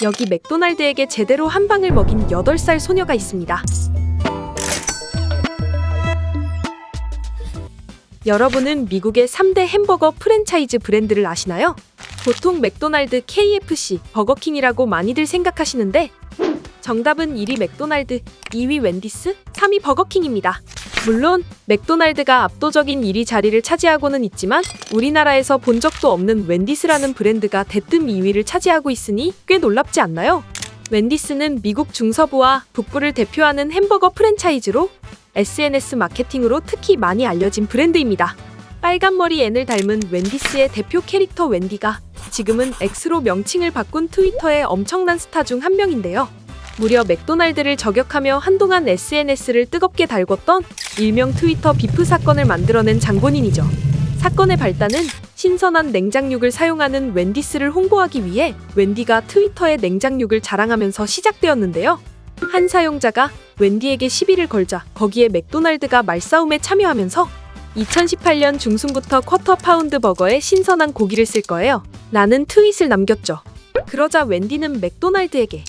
여기 맥도날드에게 제대로 한 방을 먹인 8살 소녀가 있습니다. 여러분은 미국의 3대 햄버거 프랜차이즈 브랜드를 아시나요? 보통 맥도날드, KFC, 버거킹이라고 많이들 생각하시는데 정답은 1위 맥도날드, 2위 웬디스, 3위 버거킹입니다. 물론 맥도날드가 압도적인 1위 자리를 차지하고는 있지만 우리나라에서 본 적도 없는 웬디스라는 브랜드가 대뜸 2위를 차지하고 있으니 꽤 놀랍지 않나요? 웬디스는 미국 중서부와 북부를 대표하는 햄버거 프랜차이즈로 SNS 마케팅으로 특히 많이 알려진 브랜드입니다. 빨간 머리 앤을 닮은 웬디스의 대표 캐릭터 웬디가 지금은 X로 명칭을 바꾼 트위터의 엄청난 스타 중 한 명인데요. 무려 맥도날드를 저격하며 한동안 SNS를 뜨겁게 달궜던 일명 트위터 비프 사건을 만들어낸 장본인이죠. 사건의 발단은 신선한 냉장육을 사용하는 웬디스를 홍보하기 위해 웬디가 트위터에 냉장육을 자랑하면서 시작되었는데요. 한 사용자가 웬디에게 시비를 걸자 거기에 맥도날드가 말싸움에 참여하면서 2018년 중순부터 쿼터 파운드 버거에 신선한 고기를 쓸 거예요 라는 트윗을 남겼죠. 그러자 웬디는 맥도날드에게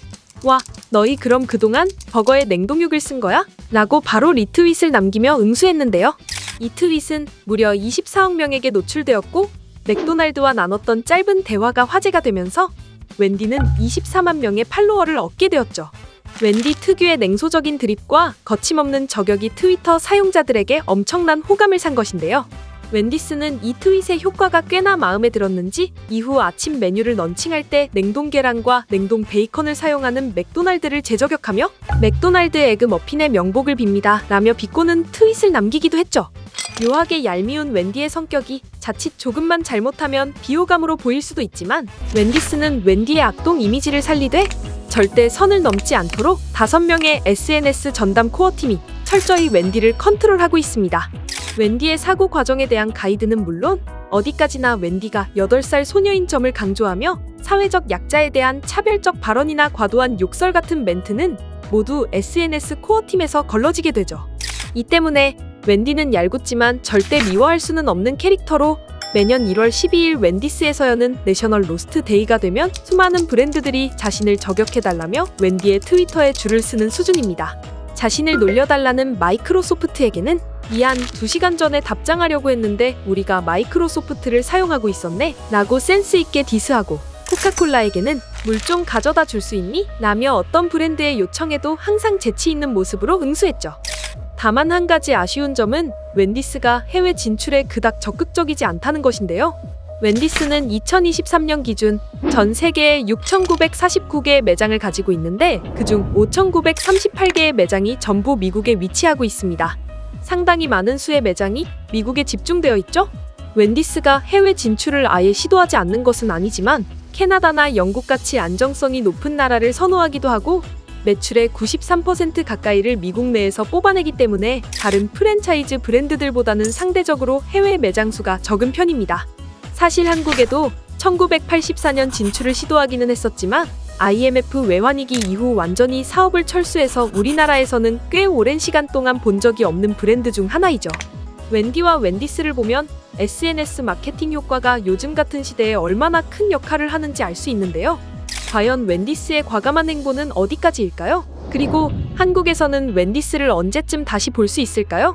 와, 너희 그럼 그동안 버거에 냉동육을 쓴 거야? 라고 바로 리트윗을 남기며 응수했는데요. 이 트윗은 무려 24억 명에게 노출되었고 맥도날드와 나눴던 짧은 대화가 화제가 되면서 웬디는 24만 명의 팔로워를 얻게 되었죠. 웬디 특유의 냉소적인 드립과 거침없는 저격이 트위터 사용자들에게 엄청난 호감을 산 것인데요. 웬디스는 이 트윗의 효과가 꽤나 마음에 들었는지 이후 아침 메뉴를 런칭할 때 냉동 계란과 냉동 베이컨을 사용하는 맥도날드를 재저격하며 맥도날드 에그 머핀의 명복을 빕니다 라며 비꼬는 트윗을 남기기도 했죠. 묘하게 얄미운 웬디의 성격이 자칫 조금만 잘못하면 비호감으로 보일 수도 있지만 웬디스는 웬디의 악동 이미지를 살리되 절대 선을 넘지 않도록 5명의 SNS 전담 코어팀이 철저히 웬디를 컨트롤하고 있습니다. 웬디의 사고 과정에 대한 가이드는 물론 어디까지나 웬디가 8살 소녀인 점을 강조하며 사회적 약자에 대한 차별적 발언이나 과도한 욕설 같은 멘트는 모두 SNS 코어팀에서 걸러지게 되죠. 이 때문에 웬디는 얄궂지만 절대 미워할 수는 없는 캐릭터로 매년 1월 12일 웬디스에서 여는 내셔널 로스트 데이가 되면 수많은 브랜드들이 자신을 저격해달라며 웬디의 트위터에 줄을 서는 수준입니다. 자신을 놀려달라는 마이크로소프트에게는 미안, 2시간 전에 답장하려고 했는데 우리가 마이크로소프트를 사용하고 있었네 라고 센스 있게 디스하고 코카콜라에게는 물 좀 가져다 줄 수 있니? 라며 어떤 브랜드의 요청에도 항상 재치 있는 모습으로 응수했죠. 다만 한 가지 아쉬운 점은 웬디스가 해외 진출에 그닥 적극적이지 않다는 것인데요. 웬디스는 2023년 기준 전 세계에 6,949개의 매장을 가지고 있는데 그중 5,938개의 매장이 전부 미국에 위치하고 있습니다. 상당히 많은 수의 매장이 미국에 집중되어 있죠? 웬디스가 해외 진출을 아예 시도하지 않는 것은 아니지만 캐나다나 영국같이 안정성이 높은 나라를 선호하기도 하고 매출의 93% 가까이를 미국 내에서 뽑아내기 때문에 다른 프랜차이즈 브랜드들보다는 상대적으로 해외 매장 수가 적은 편입니다. 사실 한국에도 1984년 진출을 시도하기는 했었지만 IMF 외환위기 이후 완전히 사업을 철수해서 우리나라에서는 꽤 오랜 시간 동안 본 적이 없는 브랜드 중 하나이죠. 웬디와 웬디스를 보면 SNS 마케팅 효과가 요즘 같은 시대에 얼마나 큰 역할을 하는지 알 수 있는데요. 과연 웬디스의 과감한 행보는 어디까지일까요? 그리고 한국에서는 웬디스를 언제쯤 다시 볼 수 있을까요?